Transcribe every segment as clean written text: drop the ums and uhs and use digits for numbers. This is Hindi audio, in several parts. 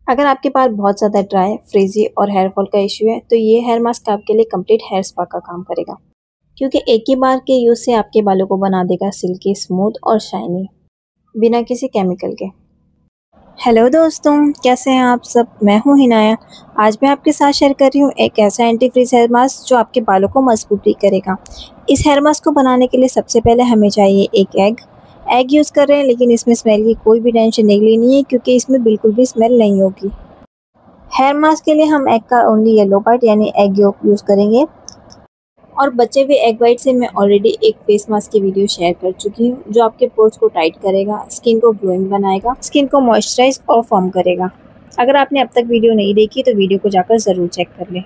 अगर आपके बाल बहुत ज़्यादा ड्राई, फ्रीजी और हेयर फॉल का इश्यू है तो ये हेयर मास्क आपके लिए कंप्लीट हेयर स्पा का काम करेगा, क्योंकि एक ही बार के यूज़ से आपके बालों को बना देगा सिल्की, स्मूथ और शाइनी, बिना किसी केमिकल के। हेलो दोस्तों, कैसे हैं आप सब? मैं हूं हिनाया। आज मैं आपके साथ शेयर कर रही हूं एक ऐसा एंटी फ्रीज हेयर मास्क जो आपके बालों को मजबूत भी करेगा। इस हेयर मास्क को बनाने के लिए सबसे पहले हमें चाहिए एक एग यूज़ कर रहे हैं, लेकिन इसमें स्मेल की कोई भी टेंशन नहीं लेनी है, क्योंकि इसमें बिल्कुल भी स्मेल नहीं होगी। हेयर मास्क के लिए हम एग का ओनली येलो पार्ट यानी एग योक यूज़ करेंगे, और बचे हुए एग वाइट से मैं ऑलरेडी एक फेस मास्क की वीडियो शेयर कर चुकी हूँ, जो आपके पोर्स को टाइट करेगा, स्किन को ग्लोइंग बनाएगा, स्किन को मॉइस्चराइज और फॉर्म करेगा। अगर आपने अब तक वीडियो नहीं देखी तो वीडियो को जाकर ज़रूर चेक कर लें।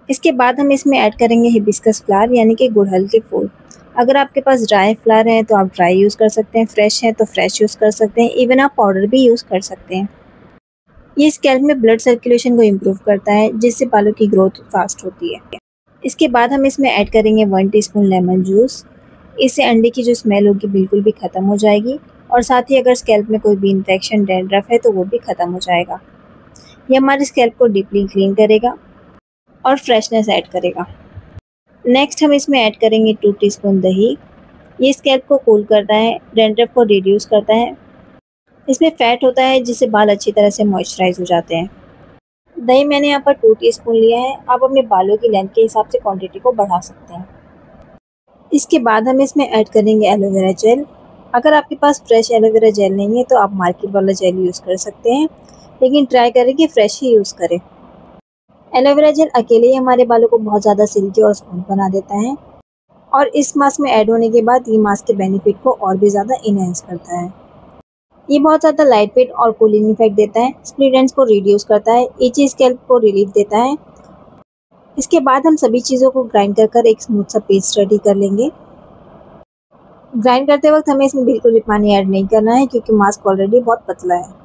इसके बाद हम इसमें ऐड करेंगे हिबिस्कस फ्लावर यानी कि गुड़हल के फूल। अगर आपके पास ड्राई फ्लावर हैं तो आप ड्राई यूज़ कर सकते हैं, फ्रेश हैं तो फ्रेश यूज़ कर सकते हैं, इवन आप पाउडर भी यूज़ कर सकते हैं। ये स्कैल्प में ब्लड सर्कुलेशन को इम्प्रूव करता है, जिससे बालों की ग्रोथ फास्ट होती है। इसके बाद हम इसमें ऐड करेंगे 1 टीस्पून लेमन जूस। इससे अंडे की जो स्मेल होगी बिल्कुल भी ख़त्म हो जाएगी, और साथ ही अगर स्कैल्प में कोई भी इन्फेक्शन, डैंड्रफ है तो वो भी ख़त्म हो जाएगा। ये हमारे स्कैल्प को डीपली क्लीन करेगा और फ्रेशनेस ऐड करेगा। नेक्स्ट हम इसमें ऐड करेंगे 2 टीस्पून दही। ये स्कैल्प को कूल करता है, डैंड्रफ को रिड्यूस करता है। इसमें फैट होता है जिससे बाल अच्छी तरह से मॉइस्चराइज हो जाते हैं। दही मैंने यहाँ पर 2 टीस्पून लिया है। आप अपने बालों की लेंथ के हिसाब से क्वांटिटी को बढ़ा सकते हैं। इसके बाद हम इसमें ऐड करेंगे एलोवेरा जेल। अगर आपके पास फ्रेश एलोवेरा जेल नहीं है तो आप मार्केट वाला जेल यूज़ कर सकते हैं, लेकिन ट्राई करें कि फ्रेश ही यूज़ करें। एलोवेरा जेल अकेले ही हमारे बालों को बहुत ज़्यादा सिल्की और स्मूथ बना देता है, और इस मास्क में ऐड होने के बाद ये मास्क के बेनिफिट को और भी ज़्यादा इनहेंस करता है। ये बहुत ज़्यादा लाइट वेट और कूलिंग इफेक्ट देता है, स्प्लिट एंड्स को रिड्यूस करता है, इची स्कैल्प को रिलीफ देता है। इसके बाद हम सभी चीज़ों को ग्राइंड कर एक स्मूथ सा पेस्ट रेडी कर लेंगे। ग्राइंड करते वक्त हमें इसमें बिल्कुल भी पानी ऐड नहीं करना है, क्योंकि मास्क ऑलरेडी बहुत पतला है।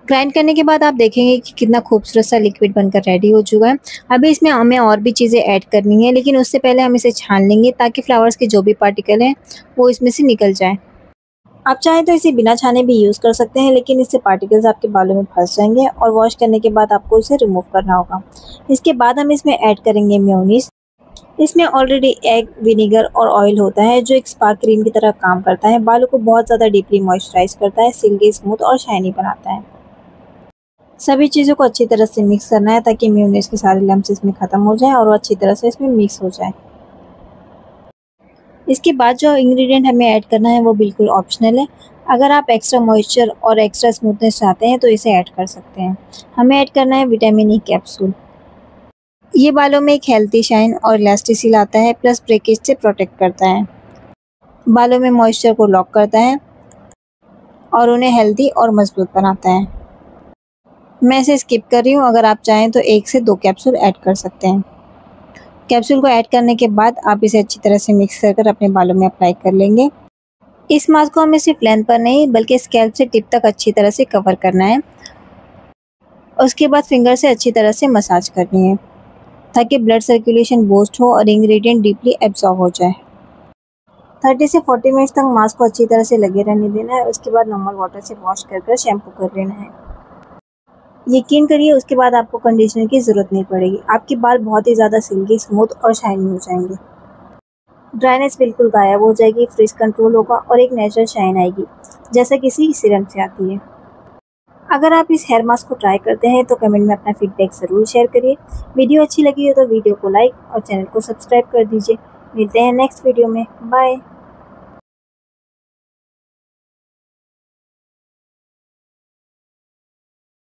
ग्राइंड करने के बाद आप देखेंगे कि कितना खूबसूरत सा लिक्विड बनकर रेडी हो चुका है। अभी इसमें हमें और भी चीज़ें ऐड करनी है, लेकिन उससे पहले हम इसे छान लेंगे ताकि फ्लावर्स के जो भी पार्टिकल हैं वो इसमें से निकल जाए। आप चाहें तो इसे बिना छाने भी यूज़ कर सकते हैं, लेकिन इससे पार्टिकल्स आपके बालों में फंस जाएंगे और वॉश करने के बाद आपको इसे रिमूव करना होगा। इसके बाद हम इसमें ऐड करेंगे मेयोनीज। इसमें ऑलरेडी एग, विनेगर और ऑयल होता है, जो एक स्पा क्रीम की तरह काम करता है। बालों को बहुत ज़्यादा डीपली मॉइस्चराइज करता है, सिल्की, स्मूथ और शाइनी बनाता है। सभी चीज़ों को अच्छी तरह से मिक्स करना है ताकि मेयोनीज के सारे लम्स इसमें ख़त्म हो जाएं और वो अच्छी तरह से इसमें मिक्स हो जाए। इसके बाद जो इंग्रेडिएंट हमें ऐड करना है वो बिल्कुल ऑप्शनल है। अगर आप एक्स्ट्रा मॉइस्चर और एक्स्ट्रा स्मूथनेस चाहते हैं तो इसे ऐड कर सकते हैं। हमें ऐड करना है विटामिन ई कैप्सूल। ये बालों में एक हेल्थी शाइन और इलास्टिसिटी लाता है, प्लस ब्रेकेज से प्रोटेक्ट करता है। बालों में मॉइस्चर को लॉक करता है और उन्हें हेल्दी और मजबूत बनाता है। मैं इसे स्किप कर रही हूँ, अगर आप चाहें तो 1 से 2 कैप्सूल ऐड कर सकते हैं। कैप्सूल को ऐड करने के बाद आप इसे अच्छी तरह से मिक्स कर अपने बालों में अप्लाई कर लेंगे। इस मास्क को हमें सिर्फ लेंथ पर नहीं बल्कि स्कैल्प से टिप तक अच्छी तरह से कवर करना है। उसके बाद फिंगर से अच्छी तरह से मसाज करनी है ताकि ब्लड सर्कुलेशन बूस्ट हो और इंग्रेडिएंट डीपली एब्जॉर्ब हो जाए। 30 से 40 मिनट्स तक मास्क को अच्छी तरह से लगे रहने देना है। उसके बाद नॉर्मल वाटर से वॉश कर शैम्पू कर लेना है। यकीन करिए उसके बाद आपको कंडीशनर की ज़रूरत नहीं पड़ेगी। आपके बाल बहुत ही ज़्यादा सिल्की, स्मूथ और शाइनी हो जाएंगे। ड्राइनेस बिल्कुल गायब हो जाएगी, फ्रिज कंट्रोल होगा और एक नेचुरल शाइन आएगी, जैसा किसी सीरम से आती है। अगर आप इस हेयर मास्क को ट्राई करते हैं तो कमेंट में अपना फीडबैक ज़रूर शेयर करिए। वीडियो अच्छी लगी हो तो वीडियो को लाइक और चैनल को सब्सक्राइब कर दीजिए। मिलते हैं नेक्स्ट वीडियो में। बाय।